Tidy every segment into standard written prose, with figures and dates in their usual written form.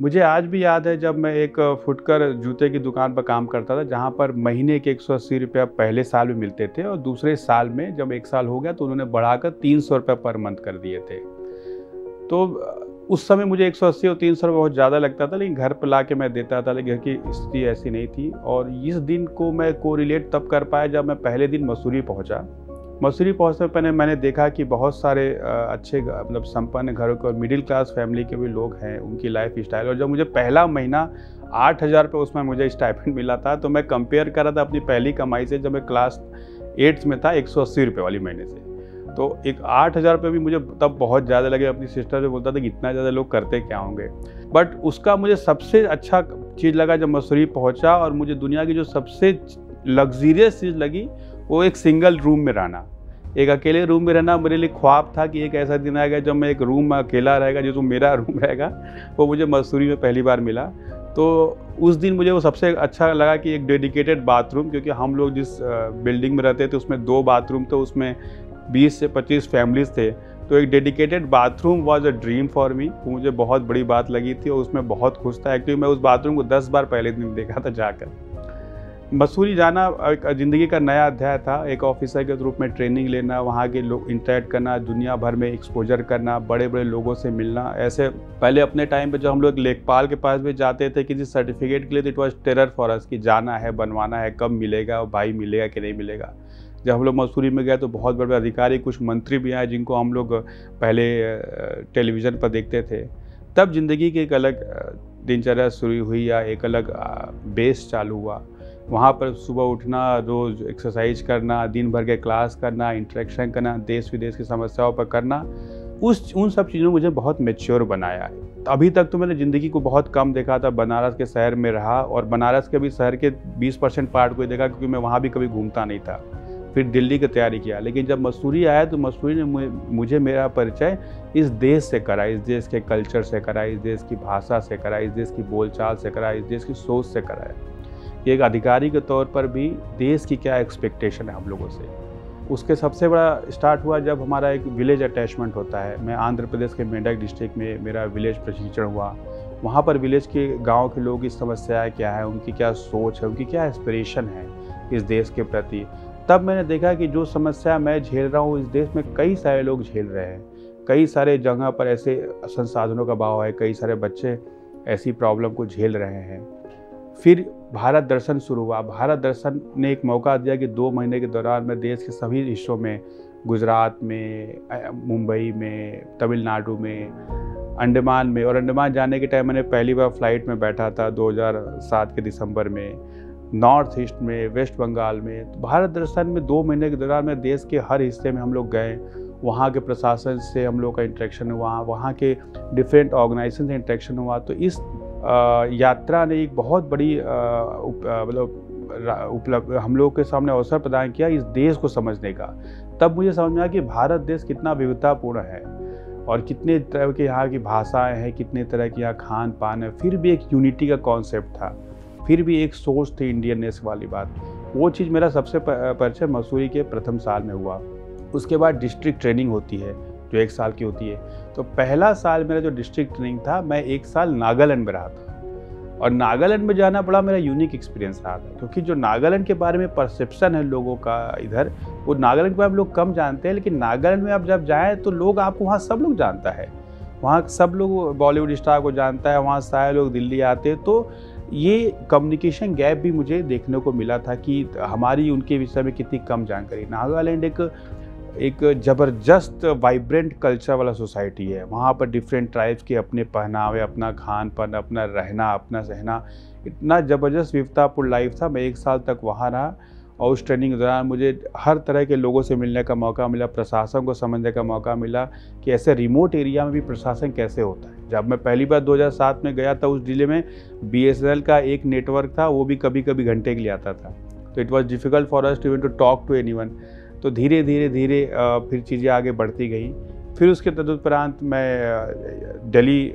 मुझे आज भी याद है जब मैं एक फुटकर जूते की दुकान पर काम करता था, जहाँ पर महीने के 180 रुपया पहले साल में मिलते थे और दूसरे साल में जब 1 साल हो गया तो उन्होंने बढ़ाकर 300 रुपये पर मंथ कर दिए थे। तो उस समय मुझे 180 और 300 रुपये बहुत ज़्यादा लगता था, लेकिन घर पर ला के मैं देता था, लेकिन घर की स्थिति ऐसी नहीं थी। और इस दिन को मैं कोरिलेट तब कर पाया जब मैं पहले दिन मसूरी पहुँचा। मसूरी पहुँचने से पहले मैंने देखा कि बहुत सारे अच्छे मतलब संपन्न घरों के और मिडिल क्लास फैमिली के भी लोग हैं, उनकी लाइफ स्टाइल। और जब मुझे पहला महीना 8,000 रुपये उसमें मुझे स्टाइपेंड मिला था, तो मैं कंपेयर कर रहा था अपनी पहली कमाई से जब मैं क्लास 8th में था 180 रुपये वाली महीने से। तो एक 8,000 रुपये भी मुझे तब बहुत ज़्यादा लगे। अपनी सिस्टर से बोलता था कि इतना ज़्यादा लोग करते क्या होंगे। बट उसका मुझे सबसे अच्छा चीज़ लगा जब मसूरी पहुँचा, और मुझे दुनिया की जो सबसे लग्जीरियस चीज़ लगी वो एक सिंगल रूम में रहना। एक अकेले रूम में रहना मेरे लिए ख्वाब था कि एक ऐसा दिन आएगा जब मैं एक रूम में अकेला रहेगा, जो मेरा रूम रहेगा, वो मुझे मसूरी में पहली बार मिला। तो उस दिन मुझे वो सबसे अच्छा लगा कि एक डेडिकेटेड बाथरूम, क्योंकि हम लोग जिस बिल्डिंग में रहते थे उसमें 2 बाथरूम थे, उसमें 20 से 25 फैमिलीज़ थे। तो एक dedicated bathroom was a dream for me. वो मुझे बहुत बड़ी बात लगी थी और उसमें बहुत खुश था। एक्चुअली मैं उस बाथरूम को 10 बार पहले दिन देखा था जाकर। मसूरी जाना एक ज़िंदगी का नया अध्याय था। एक ऑफिसर के रूप में ट्रेनिंग लेना, वहाँ के लोग इंटरेक्ट करना, दुनिया भर में एक्सपोजर करना, बड़े बड़े लोगों से मिलना। ऐसे पहले अपने टाइम पे जब हम लोग लेखपाल के पास भी जाते थे किसी सर्टिफिकेट के लिए, तो it was terror for us कि जाना है, बनवाना है, कब मिलेगा और भाई मिलेगा कि नहीं मिलेगा। जब हम लोग मसूरी में गए तो बहुत बड़े अधिकारी, कुछ मंत्री भी आए जिनको हम लोग पहले टेलीविज़न पर देखते थे। तब ज़िंदगी की एक अलग दिनचर्या शुरू हुई, या एक अलग बेस चालू हुआ। वहाँ पर सुबह उठना, रोज़ एक्सरसाइज करना, दिन भर के क्लास करना, इंटरेक्शन करना, देश विदेश की समस्याओं पर करना, उन सब चीज़ों ने मुझे बहुत मैच्योर बनाया है। अभी तक तो मैंने ज़िंदगी को बहुत कम देखा था। बनारस के शहर में रहा और बनारस के भी शहर के 20% पार्ट को ही देखा, क्योंकि मैं वहाँ भी कभी घूमता नहीं था। फिर दिल्ली की तैयारी किया, लेकिन जब मसूरी आया तो मसूरी ने मुझे मेरा परिचय इस देश से करा, इस देश के कल्चर से करा, इस देश की भाषा से करा, इस देश की बोलचाल से करा, इस देश की सोच से कराया। एक अधिकारी के तौर पर भी देश की क्या एक्सपेक्टेशन है हम लोगों से। उसके सबसे बड़ा स्टार्ट हुआ जब हमारा एक विलेज अटैचमेंट होता है। मैं आंध्र प्रदेश के मेडक डिस्ट्रिक्ट में मेरा विलेज प्रशिक्षण हुआ। वहाँ पर विलेज के गांव के लोगों की समस्याएं क्या है, उनकी क्या सोच है, उनकी क्या एस्पिरेशन है इस देश के प्रति। तब मैंने देखा कि जो समस्या मैं झेल रहा हूँ इस देश में कई सारे लोग झेल रहे हैं। कई सारे जगह पर ऐसे संसाधनों का अभाव है, कई सारे बच्चे ऐसी प्रॉब्लम को झेल रहे हैं। फिर भारत दर्शन शुरू हुआ। भारत दर्शन ने एक मौका दिया कि 2 महीने के दौरान मैं देश के सभी हिस्सों में, गुजरात में, मुंबई में, तमिलनाडु में, अंडमान में, और अंडमान जाने के टाइम मैंने पहली बार फ्लाइट में बैठा था 2007 के दिसंबर में, नॉर्थ ईस्ट में, वेस्ट बंगाल में। तो भारत दर्शन में 2 महीने के दौरान मैं देश के हर हिस्से में हम लोग गए। वहाँ के प्रशासन से हम लोग का इंटरेक्शन हुआ, वहाँ के डिफरेंट ऑर्गेनाइजेशन से इंटरेक्शन हुआ। तो इस यात्रा ने एक बहुत बड़ी मतलब हम लोग के सामने अवसर प्रदान किया इस देश को समझने का। तब मुझे समझ में आया कि भारत देश कितना विविधतापूर्ण है और कितने तरह के यहाँ की भाषाएं हैं, कितने तरह की यहाँ खान पान है। फिर भी एक यूनिटी का कॉन्सेप्ट था, फिर भी एक सोच थी इंडियननेस वाली बात। वो चीज़ मेरा सबसे परिचय मसूरी के प्रथम साल में हुआ। उसके बाद डिस्ट्रिक्ट ट्रेनिंग होती है जो 1 साल की होती है। तो पहला साल मेरा जो डिस्ट्रिक्ट ट्रेनिंग था, मैं 1 साल नागालैंड में रहा था। और नागालैंड में जाना बड़ा मेरा यूनिक एक्सपीरियंस रहा था, क्योंकि जो नागालैंड के बारे में परसेप्शन है लोगों का इधर, वो नागालैंड के बारे में लोग कम जानते हैं। लेकिन नागालैंड में आप जब जाएँ तो लोग आपको वहाँ सब लोग जानता है। वहाँ सब लोग बॉलीवुड स्टार को जानता है, वहाँ सारे लोग दिल्ली आते हैं। तो ये कम्युनिकेशन गैप भी मुझे देखने को मिला था कि हमारी उनके विषय में कितनी कम जानकारी। नागालैंड एक ज़बरदस्त वाइब्रेंट कल्चर वाला सोसाइटी है। वहाँ पर डिफरेंट ट्राइब्स के अपने पहनावे, अपना खान पान, अपना रहना, अपना सहना, इतना ज़बरदस्त विविधतापूर्ण लाइफ था। मैं 1 साल तक वहाँ रहा और उस ट्रेनिंग के दौरान मुझे हर तरह के लोगों से मिलने का मौका मिला, प्रशासन को समझने का मौका मिला कि ऐसे रिमोट एरिया में भी प्रशासन कैसे होता है। जब मैं पहली बार 2007 में गया था, उस जिले में BSNL का एक नेटवर्क था, वो भी कभी कभी घंटे के लिए आता था। तो it was difficult for us to talk to anyone. तो धीरे धीरे फिर चीज़ें आगे बढ़ती गई। फिर उसके तदुपरांत मैं दिल्ली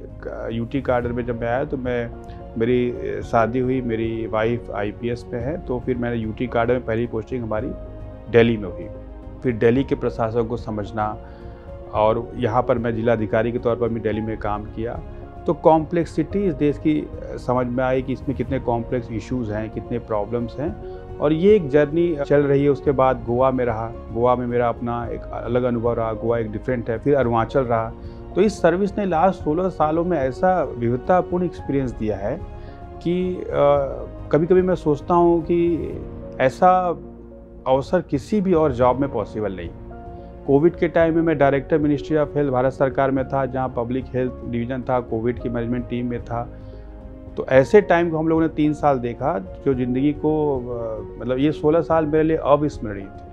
UT काडर में जब मैं आया तो मेरी शादी हुई, मेरी वाइफ IPS पे है। तो फिर मैंने UT काडर में पहली पोस्टिंग हमारी दिल्ली में हुई। फिर दिल्ली के प्रशासन को समझना, और यहाँ पर मैं जिलाधिकारी के तौर पर भी दिल्ली में काम किया। तो कॉम्प्लेक्सिटी इस देश की समझ में आई कि इसमें कितने कॉम्प्लेक्स इश्यूज़ हैं, कितने प्रॉब्लम्स हैं, और ये एक जर्नी चल रही है। उसके बाद गोवा में रहा, गोवा में मेरा अपना एक अलग अनुभव रहा, गोवा एक डिफरेंट है, फिर अरुणाचल रहा। तो इस सर्विस ने लास्ट 16 सालों में ऐसा विविधतापूर्ण एक्सपीरियंस दिया है कि कभी कभी मैं सोचता हूँ कि ऐसा अवसर किसी भी और जॉब में पॉसिबल नहीं। कोविड के टाइम में मैं director ministry of health Bharat सरकार में था, जहाँ पब्लिक हेल्थ डिवीज़न था, कोविड की मैनेजमेंट टीम में था। तो ऐसे टाइम को हम लोगों ने 3 साल देखा, जो ज़िंदगी को मतलब ये 16 साल मेरे लिए अविस्मरणीय थे।